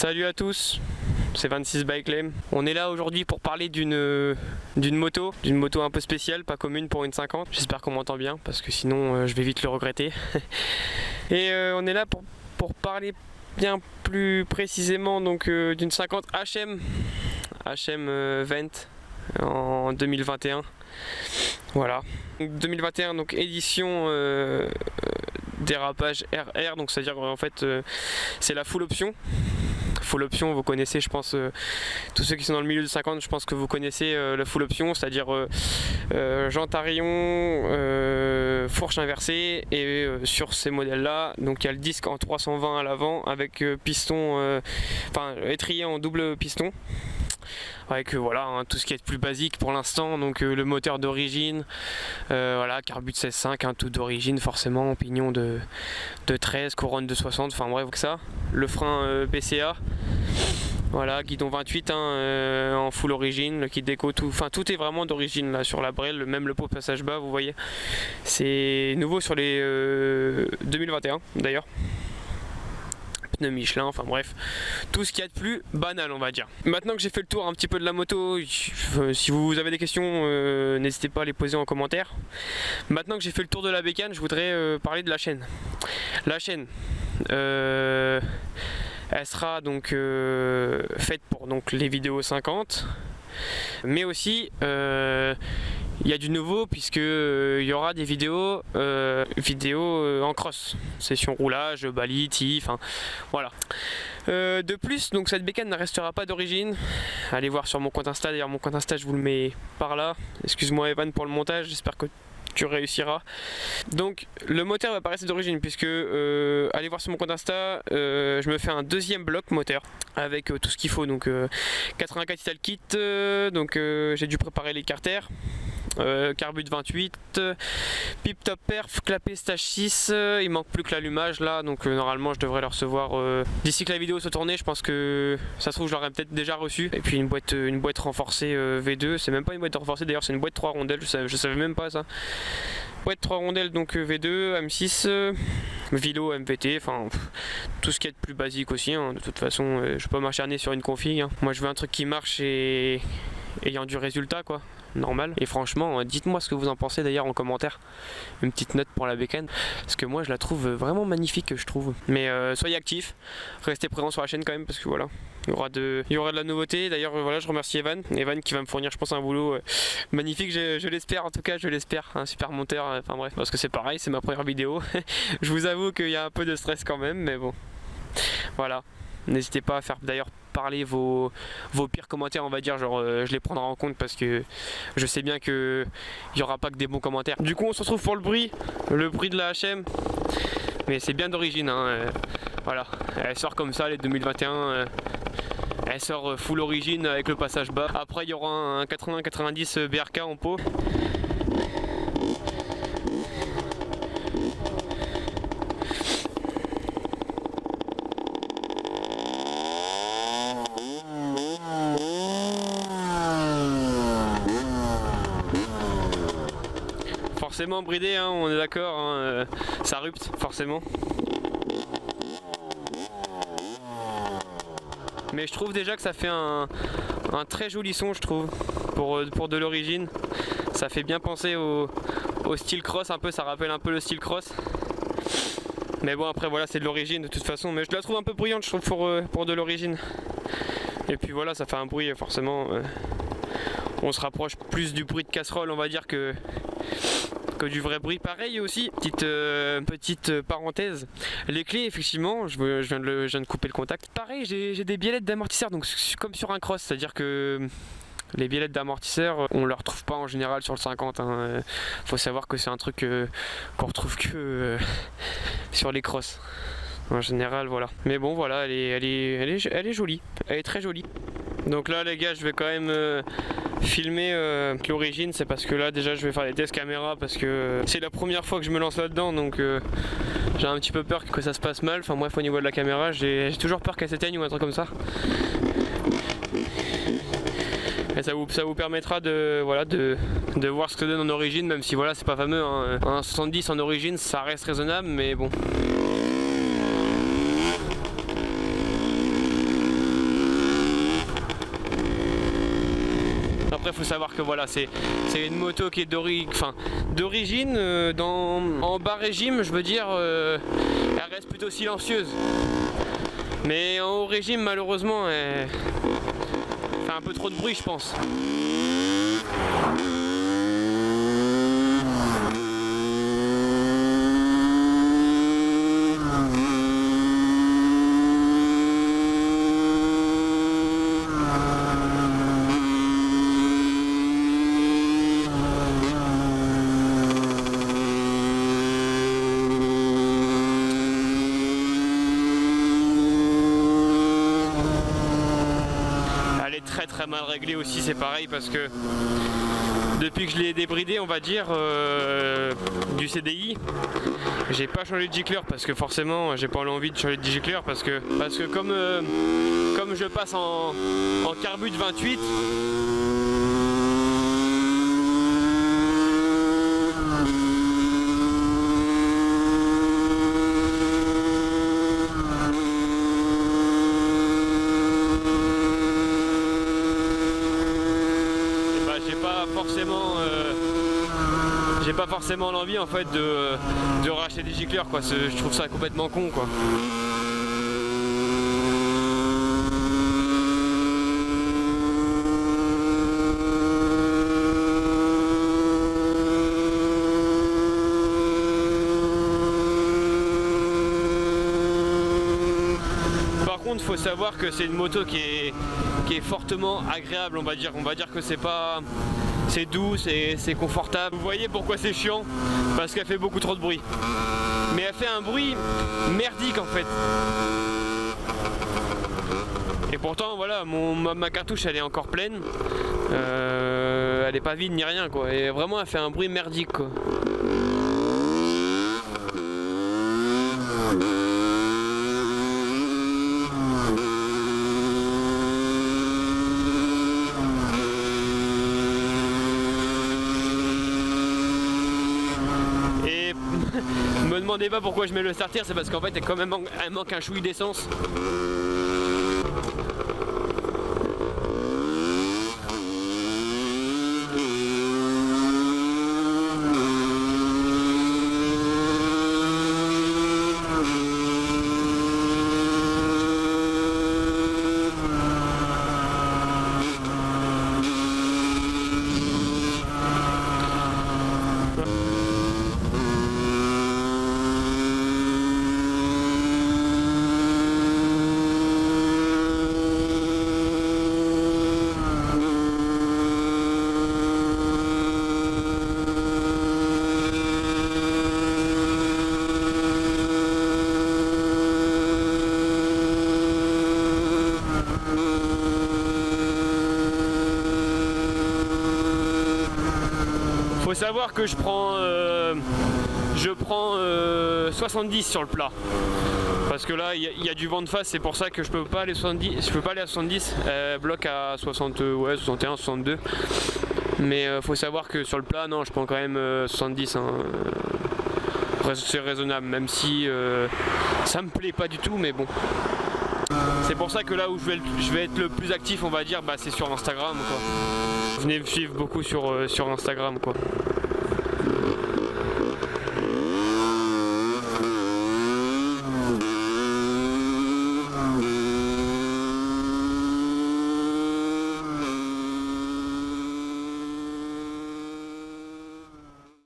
Salut à tous, c'est 26 Bike Lane. On est là aujourd'hui pour parler d'une moto un peu spéciale, pas commune pour une 50. J'espère qu'on m'entend bien parce que sinon je vais vite le regretter. Et on est là pour parler bien plus précisément donc d'une 50 HM Vent en 2021. Voilà, 2021 donc édition dérapage RR, donc c'est à dire en fait c'est la full option. Full option, vous connaissez, je pense, tous ceux qui sont dans le milieu de 50, je pense que vous connaissez la full option, c'est-à-dire jante à rayon, fourche inversée, et sur ces modèles-là, donc il y a le disque en 320 à l'avant avec piston, enfin étrier en double piston. Avec voilà hein, tout ce qui est plus basique pour l'instant, donc le moteur d'origine, voilà, carbu de 16.5, hein, tout d'origine forcément, pignon de 13, couronne de 60, enfin bref que ça, le frein PCA, voilà, guidon 28 hein, en full origine, le kit déco, tout, enfin tout est vraiment d'origine là sur la brelle, même le pot de passage bas, vous voyez, c'est nouveau sur les 2021 d'ailleurs. Pneus Michelin, enfin bref, tout ce qu'il y a de plus banal on va dire. Maintenant que j'ai fait le tour un petit peu de la moto, si vous avez des questions, n'hésitez pas à les poser en commentaire. Maintenant que j'ai fait le tour de la bécane, je voudrais parler de la chaîne. La chaîne, elle sera donc faite pour donc, les vidéos 50, mais aussi il y a du nouveau puisque il y aura des vidéos en cross, session roulage, bali, tif, hein, voilà. De plus, donc cette bécane ne restera pas d'origine. Allez voir sur mon compte Insta, d'ailleurs mon compte Insta je vous le mets par là. Excuse-moi Evan pour le montage, j'espère que tu réussiras. Donc le moteur va pas rester d'origine puisque allez voir sur mon compte Insta, je me fais un deuxième bloc moteur avec tout ce qu'il faut, donc 84 Ital Kit, donc j'ai dû préparer les carters, carbu de 28, pip top perf, clapet stage 6, il manque plus que l'allumage là, donc normalement je devrais le recevoir d'ici que la vidéo soit tournée. Je pense que ça se trouve je l'aurais peut-être déjà reçu. Et puis une boîte renforcée V2, c'est même pas une boîte renforcée d'ailleurs, c'est une boîte 3 rondelles, je savais même pas ça. Boîte 3 rondelles donc V2, M6, Vilo, MVT, enfin tout ce qui est de plus basique aussi hein. De toute façon je vais pas m'acharner sur une config hein. Moi je veux un truc qui marche et ayant du résultat quoi, normal. Et franchement dites-moi ce que vous en pensez d'ailleurs en commentaire, une petite note pour la bécane parce que moi je la trouve vraiment magnifique je trouve. Mais soyez actifs, restez présents sur la chaîne quand même parce que voilà, il y aura de la nouveauté. D'ailleurs voilà, je remercie Evan qui va me fournir je pense un boulot magnifique, je l'espère, en tout cas je l'espère, un super monteur, enfin bref, parce que c'est pareil, c'est ma première vidéo. Je vous avoue qu'il y a un peu de stress quand même, mais bon voilà. N'hésitez pas à faire d'ailleurs parler vos pires commentaires, on va dire, genre je les prendrai en compte parce que je sais bien que il n'y aura pas que des bons commentaires. Du coup on se retrouve pour le bruit de la HM, mais c'est bien d'origine hein, voilà, elle sort comme ça les 2021, elle sort full origine avec le passage bas. Après il y aura un 80-90 BRK en pot. Forcément bridé, hein, on est d'accord, hein, ça rupte forcément. Mais je trouve déjà que ça fait un très joli son, je trouve, pour de l'origine. Ça fait bien penser au style cross, un peu, ça rappelle un peu le style cross. Mais bon après voilà, c'est de l'origine de toute façon, mais je la trouve un peu bruyante je trouve pour de l'origine. Et puis voilà, ça fait un bruit forcément, on se rapproche plus du bruit de casserole on va dire que du vrai bruit. Pareil aussi, petite parenthèse, les clés effectivement, je viens de couper le contact. Pareil, j'ai des biellettes d'amortisseur, donc comme sur un cross, c'est à dire que les biellettes d'amortisseur on ne les retrouve pas en général sur le 50 hein. Faut savoir que c'est un truc qu'on retrouve que sur les crosses en général, voilà. Mais bon voilà, elle est jolie, elle est très jolie. Donc là les gars, je vais quand même filmer l'origine, c'est parce que là déjà je vais faire des tests caméra parce que c'est la première fois que je me lance là-dedans, donc j'ai un petit peu peur que ça se passe mal. Enfin bref, au niveau de la caméra, j'ai toujours peur qu'elle s'éteigne ou un truc comme ça. Et ça vous permettra de voir ce que ça donne en origine, même si voilà c'est pas fameux hein. Un 70 en origine ça reste raisonnable, mais bon. Après faut savoir que voilà, c'est une moto qui est d'origine en bas régime, je veux dire, elle reste plutôt silencieuse. Mais en haut régime, malheureusement, elle fait un peu trop de bruit, je pense. Très mal réglé aussi, c'est pareil parce que depuis que je l'ai débridé, on va dire, du CDI, j'ai pas changé de gicleur parce que forcément j'ai pas envie de changer de gicleur parce que comme je passe en carbu de 28, j'ai pas forcément l'envie en fait de racheter des gicleurs quoi. Je trouve ça complètement con quoi. Par contre, faut savoir que c'est une moto qui est fortement agréable, on va dire que c'est doux, c'est confortable. Vous voyez pourquoi c'est chiant? Parce qu'elle fait beaucoup trop de bruit. Mais elle fait un bruit merdique en fait. Et pourtant voilà, ma cartouche elle est encore pleine. Elle est pas vide ni rien quoi. Et vraiment elle fait un bruit merdique quoi. Me demandez pas pourquoi je mets le starter, c'est parce qu'en fait elle manque un chouï d'essence. Faut savoir que je prends 70 sur le plat. Parce que là il y a du vent de face, c'est pour ça que je peux pas aller 70, à 70, bloc à 60, ouais 61, 62. Mais faut savoir que sur le plat non, je prends quand même 70 hein. C'est raisonnable, même si ça me plaît pas du tout, mais bon. C'est pour ça que là où je vais être le plus actif, on va dire, bah, c'est sur Instagram quoi. Venez me suivre beaucoup sur Instagram quoi.